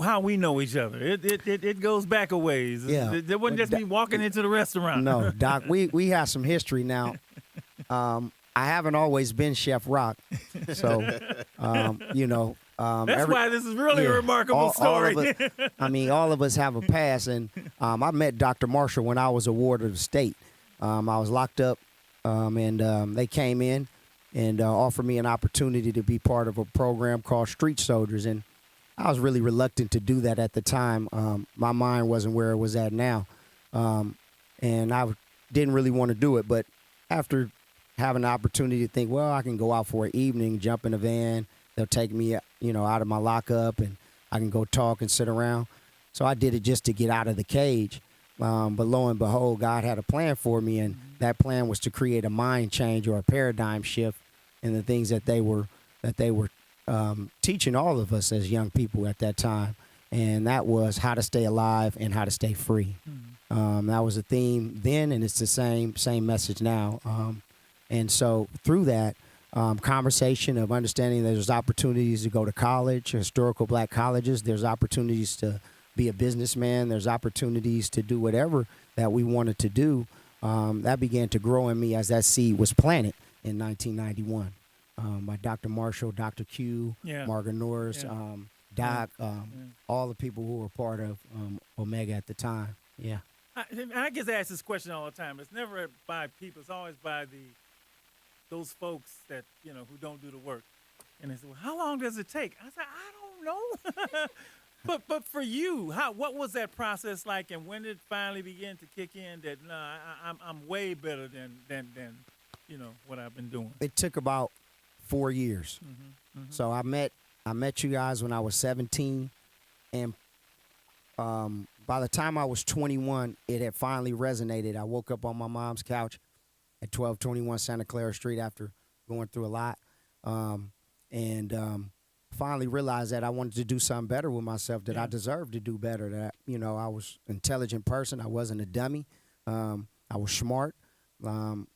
how we know each other. It goes back a ways. Yeah. It wasn't just me walking into the restaurant. No, Doc, we have some history now. I haven't always been Chef Rock. So, that's why this is really a remarkable story. All of us have a past. And I met Dr. Marshall when I was a ward of the state. I was locked up, and they came in and offered me an opportunity to be part of a program called Street Soldiers. And I was really reluctant to do that at the time. My mind wasn't where it was at now. And I didn't really want to do it. But after having the opportunity to think, well, I can go out for an evening, jump in a van. They'll take me, out of my lockup, and I can go talk and sit around. So I did it just to get out of the cage. But lo and behold, God had a plan for me, and that plan was to create a mind change or a paradigm shift in the things that they were teaching all of us as young people at that time. And that was how to stay alive and how to stay free. That was a theme then, and it's the same message now. And so through that conversation of understanding that there's opportunities to go to college, historical black colleges, there's opportunities to be a businessman, there's opportunities to do whatever that we wanted to do, that began to grow in me as that seed was planted in 1991 by Dr. Marshall, Dr. Q, Margaret Norris, Doc, all the people who were part of Omega at the time. Yeah. I get asked this question all the time. It's never by people. It's always by those folks that, who don't do the work. And they say, well, how long does it take? I said, I don't know. But for you, what was that process like, and when did it finally begin to kick in that I'm way better than what I've been doing? It took about 4 years. So I met you guys when I was 17, and by the time I was 21, it had finally resonated. I woke up on my mom's couch at 1221 Santa Clara Street after going through a lot, and finally realized that I wanted to do something better with myself, that I deserved to do better, that, I was an intelligent person. I wasn't a dummy. I was smart, and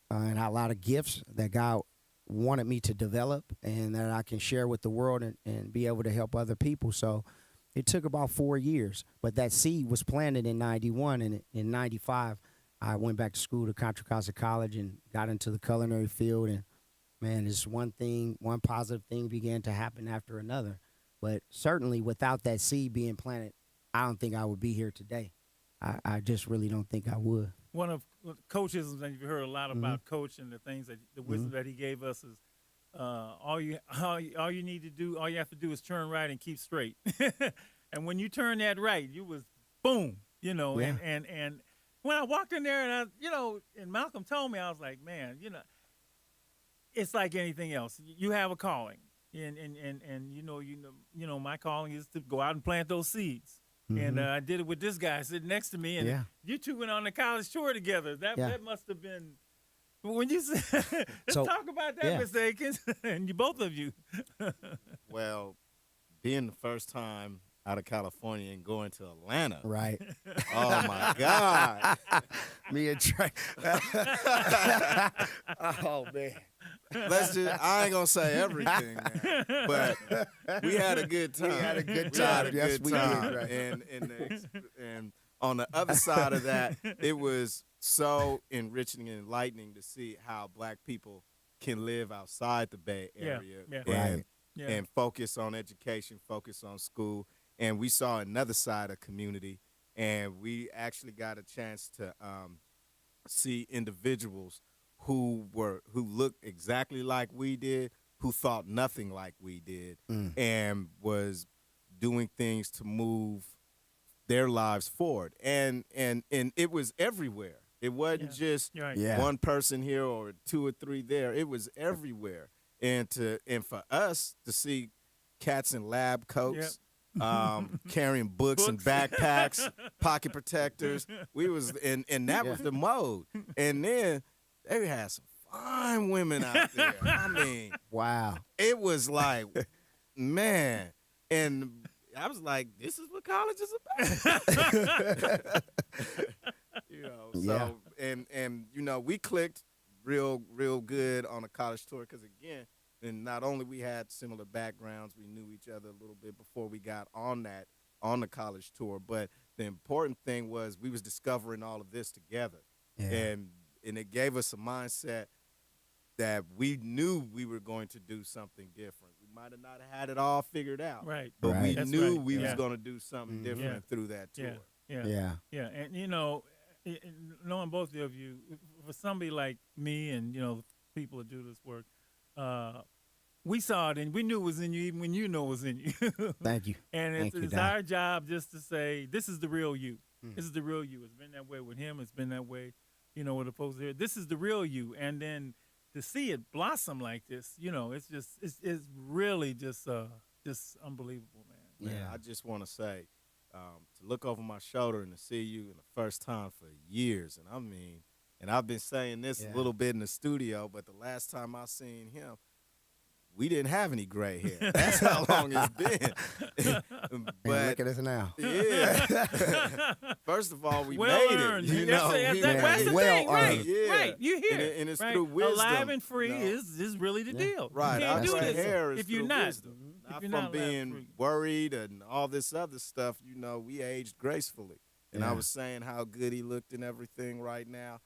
I had a lot of gifts that God wanted me to develop and that I can share with the world and be able to help other people. So it took about 4 years, but that seed was planted in 91, and in 95, I went back to school to Contra Costa College and got into the culinary field, and man, it's one positive thing began to happen after another. But certainly without that seed being planted, I don't think I would be here today. I just really don't think I would. One of Coach's, and you've heard a lot about Coach and the things that the wisdom that he gave us is all you need to do, all you have to do is turn right and keep straight. And when you turn that right, you was boom, and when I walked in there and and Malcolm told me, I was like, man, it's like anything else. You have a calling, and my calling is to go out and plant those seeds. And I did it with this guy sitting next to me, and you two went on the college tour together. That must have been when you let's talk about that, Mr. Akins, and you both of you. Well, being the first time out of California and going to Atlanta. Right. Oh, my God. Me and Trey. Oh, man. I ain't going to say everything, man, but we had a good time. We had a good time. Yes, we did. Right. And on the other side of that, it was so enriching and enlightening to see how Black people can live outside the Bay Area and focus on education, focus on school. And we saw another side of community, and we actually got a chance to see individuals who looked exactly like we did, who thought nothing like we did, and was doing things to move their lives forward. And it was everywhere. It wasn't just one person here or 2 or 3 there. It was everywhere. And for us to see cats in lab coats, carrying books and backpacks, pocket protectors. We was and that was the mode. And then they had some fine women out there. I mean, wow. It was like, man. And I was like, this is what college is about. We clicked real good on a college tour because again, and not only we had similar backgrounds, we knew each other a little bit before we got on the college tour. But the important thing was we was discovering all of this together. Yeah. And it gave us a mindset that we knew we were going to do something different. We might have not had it all figured out. Right. But we knew we was going to do something different through that tour. Yeah. And, knowing both of you, for somebody like me and, people that do this work, we saw it and we knew it was in you even when you know it was in you. Thank you. And it's our job just to say, this is the real you. This is the real you. It's been that way with him. It's been that way, with the folks there. This is the real you. And then to see it blossom like this, it's really just unbelievable, man. Yeah, I just want to say, to look over my shoulder and to see you in the first time for years. And I've been saying this a little bit in the studio, but the last time I seen him, we didn't have any gray hair. That's how long it's been. But look at us now. Yeah. First of all, we well made earned. it. That's the thing. Right. Yeah. Right. You hear and it's right? through wisdom. Alive and free is really the deal. Right. You can't do Our this hair is if you're through not. wisdom. Not If you're from not being worried and all this other stuff. We aged gracefully. And I was saying how good he looked and everything right now.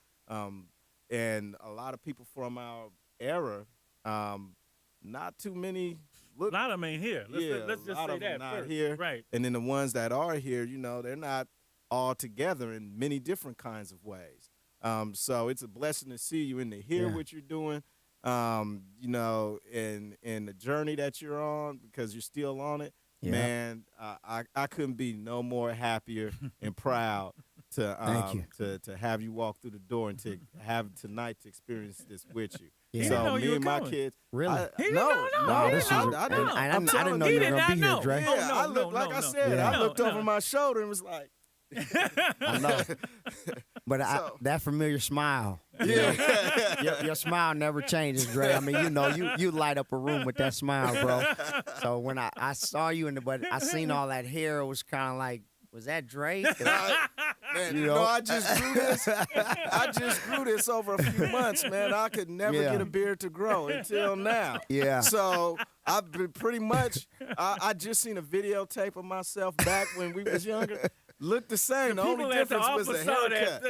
And a lot of people from our era, not too many. A lot of them ain't here. Let's just say that not first. here. Right. And then the ones that are here, they're not all together in many different kinds of ways. So it's a blessing to see you and to hear what you're doing, and the journey that you're on, because you're still on it. Yeah. Man, I couldn't be no more happier and proud to have you walk through the door and to have tonight to experience this with you. Yeah. So me and my kids, really? I didn't know. I didn't know you were gonna be here, Dre. Yeah, I looked I said. I looked over my shoulder and was like, I know. But that familiar smile. Your smile never changes, Dre. I mean, you light up a room with that smile, bro. So when I saw you but I seen all that hair, it was kind of like, was that Dre? Man, I just grew this. I just grew this over a few months, man. I could never get a beard to grow until now. Yeah. So I've been pretty much. I just seen a videotape of myself back when we was younger. Looked the same. The only difference was the haircut.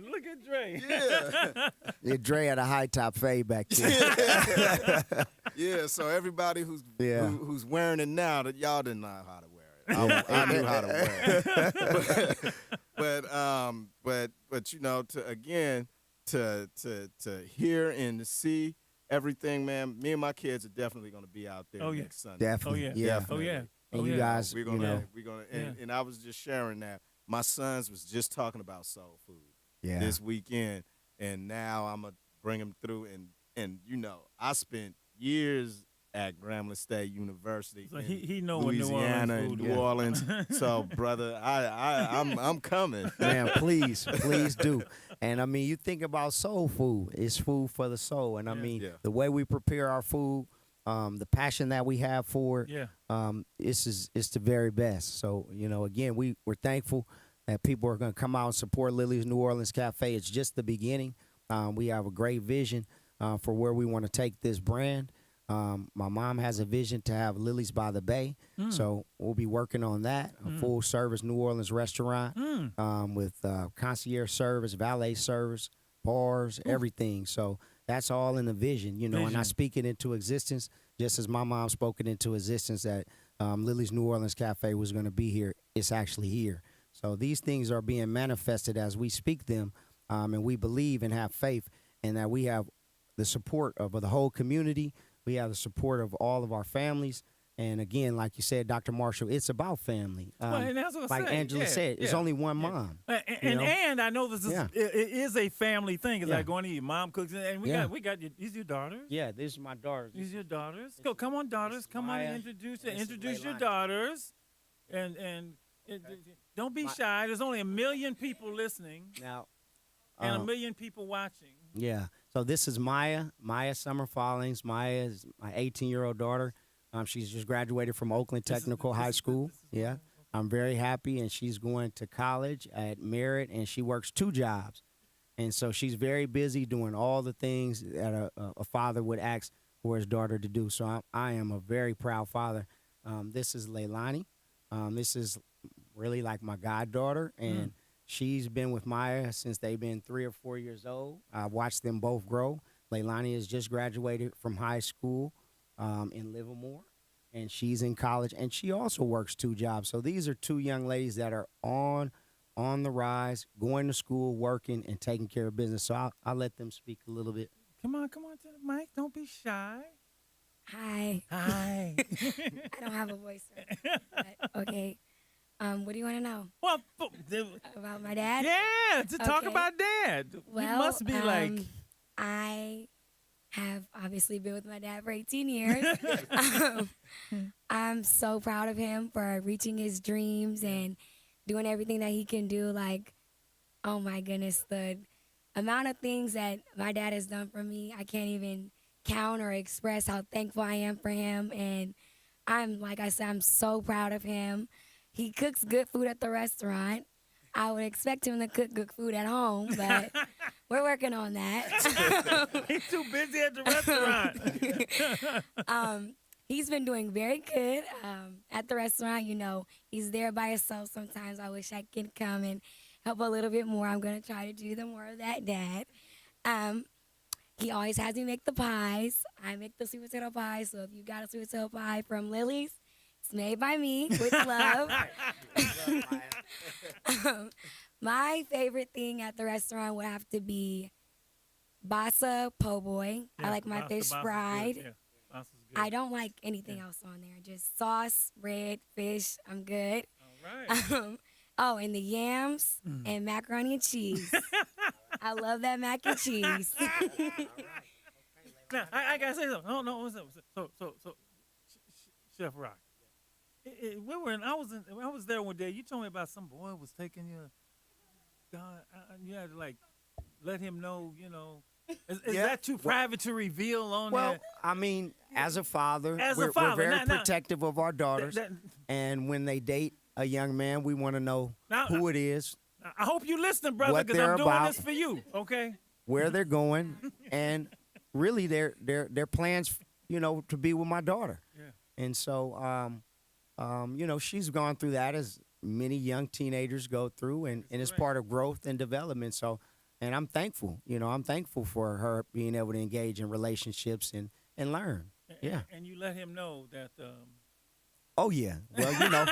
Look at Dre. Yeah, Dre had a high top fade back then. Yeah. So everybody who's wearing it now, that y'all didn't know how to wear it. I knew how to wear it. But to hear and to see everything, man. Me and my kids are definitely going to be out there next Sunday. Definitely. Definitely. And you guys, we're gonna, and I was just sharing that my sons was just talking about soul food this weekend, and now I'm gonna bring them through, and I spent years at Grambling State University so in he know Louisiana and New Orleans. So, brother, I'm coming. Man, please do. And I mean, you think about soul food. It's food for the soul, and I mean, the way we prepare our food. The passion that we have for it, it's the very best. So, again, we're thankful that people are going to come out and support Lilly's New Orleans Cafe. It's just the beginning. We have a great vision for where we want to take this brand. My mom has a vision to have Lilly's by the Bay, so we'll be working on that, a full-service New Orleans restaurant with concierge service, valet service, bars, everything. So that's all in the vision, and I speak it into existence just as my mom spoke it into existence that Lilly's New Orleans Cafe was going to be here. It's actually here. So these things are being manifested as we speak them, and we believe and have faith, and that we have the support of the whole community. We have the support of all of our families. And again, like you said, Dr. Marshall, it's about family. And that's what like Angela said, it's only one mom. And I know this is it is a family thing. It's like going to eat. Mom cooks, and we got these your daughters. Yeah, this is my daughters. These your daughters. Come on, daughters. Come on and introduce your daughters, and don't be shy. There's only 1 million people listening now, and 1 million people watching. Yeah. So this is Maya Summer Fallings. Maya is my 18-year-old daughter. She's just graduated from Oakland Technical High School. Yeah. I'm very happy, and she's going to college at Merritt, and she works 2 jobs. And so she's very busy doing all the things that a father would ask for his daughter to do. So I am a very proud father. This is Leilani. This is really like my goddaughter, and she's been with Maya since they've been 3 or 4 years old. I've watched them both grow. Leilani has just graduated from high school in Livermore, and she's in college, and she also works 2 jobs. So these are 2 young ladies that are on the rise, going to school, working, and taking care of business. So I'll let them speak a little bit. Come on to the mic. Don't be shy. Hi. Hi. I don't have a voice, but okay. What do you want to know? Well, about my dad? Yeah, to talk about Dad. Well, you must be I have obviously been with my dad for 18 years. I'm so proud of him for reaching his dreams and doing everything that he can do. Like, oh my goodness, the amount of things that my dad has done for me, I can't even count or express how thankful I am for him. And like I said, I'm so proud of him. He cooks good food at the restaurant. I would expect him to cook good food at home, but we're working on that. He's too busy at the restaurant. He's been doing very good at the restaurant. He's there by himself sometimes. I wish I could come and help a little bit more. I'm going to try to do the more of that, Dad. He always has me make the pies. I make the sweet potato pie. So if you got a sweet potato pie from Lily's, it's made by me with love. My favorite thing at the restaurant would have to be Basa po' boy. I like my fish fried. Yeah, I don't like anything else on there. Just sauce, bread, fish. I'm good. All right. And the yams and macaroni and cheese. I love that mac and cheese. Now, I gotta say something. No. So, Chef Rock. I was there one day. You told me about some boy was taking you. You had to let him know. Is that too private to reveal on there? Well, I mean, as a father, we're very protective of our daughters, and when they date a young man, we want to know who it is. I hope you listening, brother, because I'm doing this for you. Okay. Where they're going, and really their plans, to be with my daughter. Yeah. And so, she's gone through that as many young teenagers go through, and it's part of growth and development. So, and I'm thankful. I'm thankful for her being able to engage in relationships and learn. Yeah. And you let him know that. Oh yeah. Well,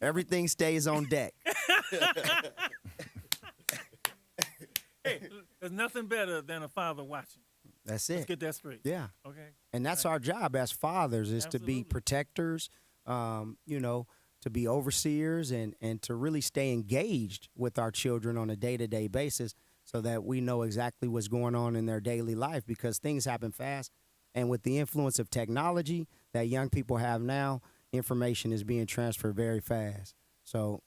everything stays on deck. Hey, there's nothing better than a father watching. That's it. Let's get that straight. Yeah. Okay. And that's our job as fathers is to be protectors, to be overseers and to really stay engaged with our children on a day-to-day basis so that we know exactly what's going on in their daily life, because things happen fast. And with the influence of technology that young people have now, information is being transferred very fast. So,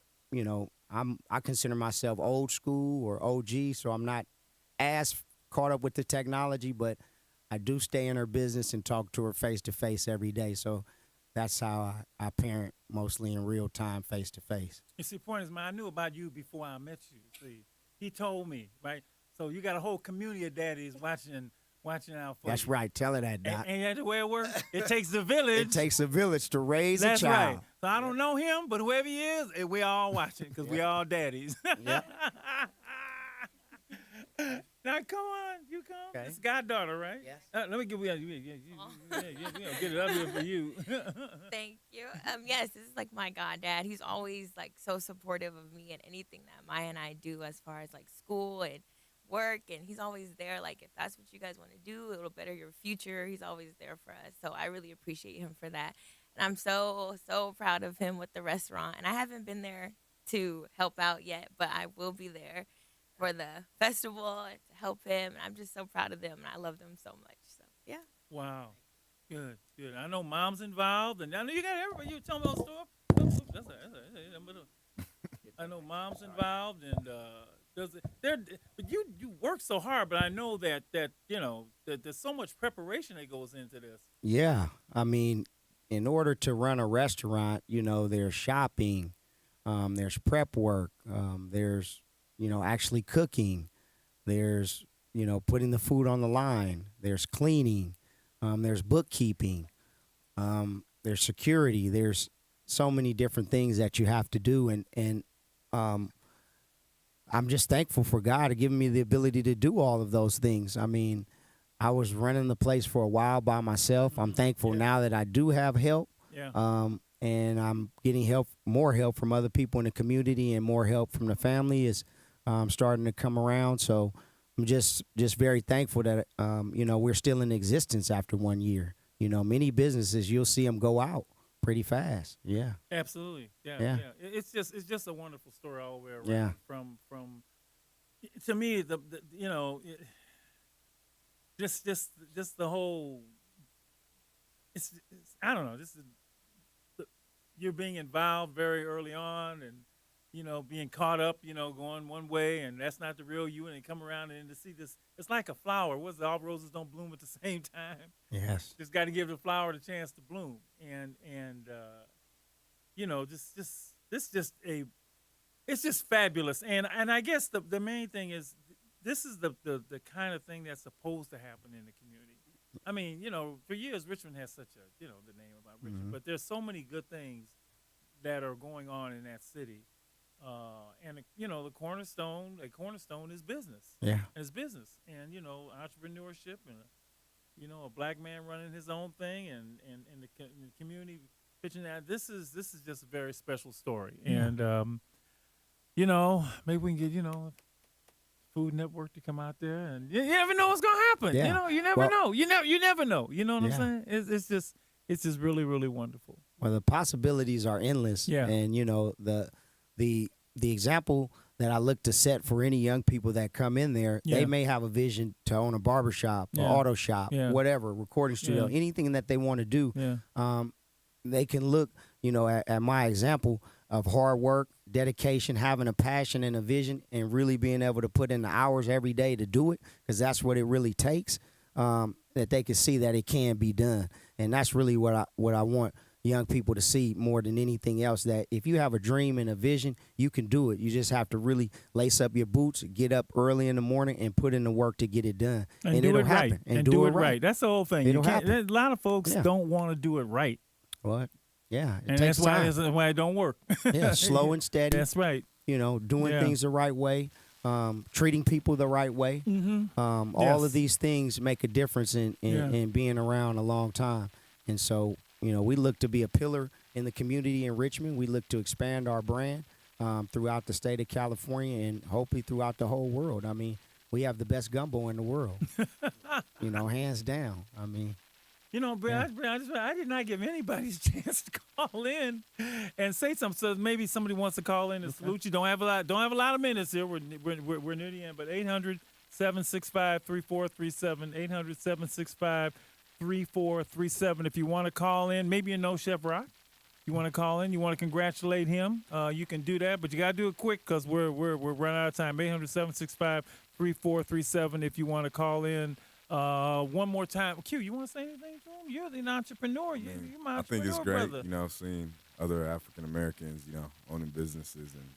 I consider myself old school or OG, so I'm not as caught up with the technology, but I do stay in her business and talk to her face to face every day. So that's how I parent, mostly in real time, face to face. You see, point is, man, I knew about you before I met you. See, he told me, right? So you got a whole community of daddies watching out for That's you. right. Tell her that, Doc. And that's the way it works. It takes a village. It takes a village to raise That's a child. Right. So I don't know him, but whoever he is, we all watching because we all daddies. Yep. Now come on, you come. Okay. It's goddaughter, right? Yes. Let me give you. Get it up here for you. Thank you. Yes, this is like my goddad. He's always so supportive of me and anything that Maya and I do as far as school and work, and he's always there. If that's what you guys want to do, it'll better your future. He's always there for us. So I really appreciate him for that. And I'm so proud of him with the restaurant. And I haven't been there to help out yet, but I will be there for the festival and to help him. And I'm just so proud of them, and I love them so much. So yeah. Wow. Good. I know mom's involved, and I know you got everybody. You tell me those stories. I know mom's involved, and but you work so hard. But I know that there's so much preparation that goes into this. Yeah, I mean, in order to run a restaurant, there's shopping, there's prep work, there's actually cooking, there's putting the food on the line, there's cleaning, there's bookkeeping, there's security, there's so many different things that you have to do, and I'm just thankful for God to give me the ability to do all of those things. I mean, I was running the place for a while by myself. I'm thankful now that I do have help. Yeah. And I'm getting more help from other people in the community, and more help from the family is starting to come around. So I'm just very thankful that we're still in existence after 1 year. Many businesses, you'll see them go out pretty fast. Yeah. Absolutely. Yeah. It's just a wonderful story all the way around. Yeah. From to me, just the whole. It's I don't know. You're being involved very early on, and being caught up, going one way, and that's not the real you, and then come around and to see this, it's like a flower. What's all roses don't bloom at the same time? Yes. Just got to give the flower the chance to bloom, and it's just fabulous, and I guess the main thing is this is the kind of thing that's supposed to happen in the community. I mean, for years Richmond has such a, the name about Richmond, but there's so many good things that are going on in that city. And the cornerstone is business. Yeah. It's business, and entrepreneurship, and a black man running his own thing, and the community pitching that. This is just a very special story, and maybe we can get Food Network to come out there, and you never know what's gonna happen. Yeah. You never know. You never know. You know what I'm saying? It's just really, really wonderful. Well, the possibilities are endless. Yeah. And the example that I look to set for any young people that come in there, they may have a vision to own a barbershop, an auto shop, whatever, recording studio, anything that they want to do. Yeah. They can look, at my example of hard work, dedication, having a passion and a vision, and really being able to put in the hours every day to do it, because that's what it really takes, that they can see that it can be done. And that's really what I want young people to see more than anything else, that if you have a dream and a vision, you can do it. You just have to really lace up your boots, get up early in the morning, and put in the work to get it done. And it'll it happen. Right. And do it right. That's the whole thing. It'll happen. A lot of folks don't want to do it right. What? Yeah, and that's why it don't work. Yeah, slow and steady. That's right. Doing things the right way, treating people the right way. Mm-hmm. All of these things make a difference in being around a long time. And so, we look to be a pillar in the community in Richmond. We look to expand our brand throughout the state of California and hopefully throughout the whole world. I mean, we have the best gumbo in the world, hands down. I mean. Brad, I did not give anybody a chance to call in and say something. So maybe somebody wants to call in and salute you. Don't have a lot of minutes here. We're near the end, but 800-765-3437, 800-765-3437. If you want to call in, maybe you know Chef Rock. You want to call in, you want to congratulate him, you can do that, but you got to do it quick because we're running out of time. 800-765-3437 if you want to call in. One more time. Q, you want to say anything to him? You're an entrepreneur. You're my entrepreneur, I think it's great, brother. Seeing other African Americans, owning businesses, and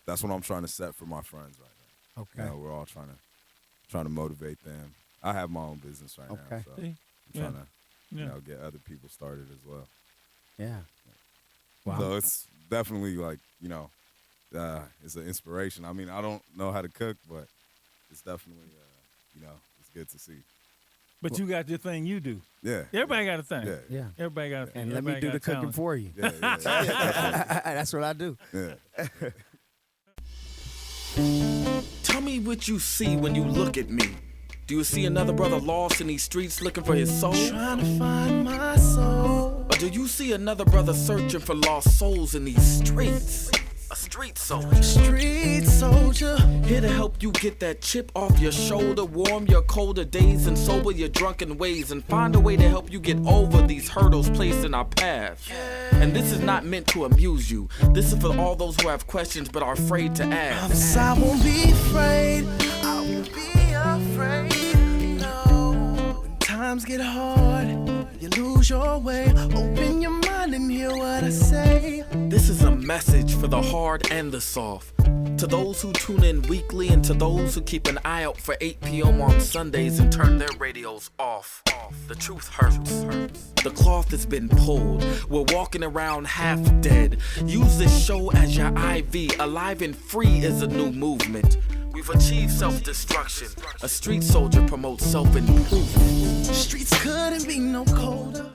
that's what I'm trying to set for my friends right now. Okay. We're all trying to motivate them. I have my own business right now, so I'm trying to get other people started as well. Yeah. Wow. So it's definitely it's an inspiration. I mean, I don't know how to cook, but it's definitely it's good to see. But you got your thing you do. Yeah. Everybody got a thing. Yeah. Everybody got a thing. And let me do the cooking for you. Yeah. That's what I do. Yeah. Tell me what you see when you look at me. Do you see another brother lost in these streets looking for his soul? Trying to find my soul. Or do you see another brother searching for lost souls in these streets? A street soldier. Street soldier. Here to help you get that chip off your shoulder, warm your colder days and sober your drunken ways, and find a way to help you get over these hurdles placed in our path. And this is not meant to amuse you. This is for all those who have questions but are afraid to ask. I won't be afraid. I won't be afraid. No. When times get hard, you lose your way. Open your mind and hear what I say. This is a message for the hard and the soft. To those who tune in weekly and to those who keep an eye out for 8 p.m. on Sundays and turn their radios off. The truth hurts. The cloth has been pulled. We're walking around half dead. Use this show as your IV. Alive and free is a new movement. We've achieved self-destruction. A street soldier promotes self-improvement. Streets couldn't be no colder.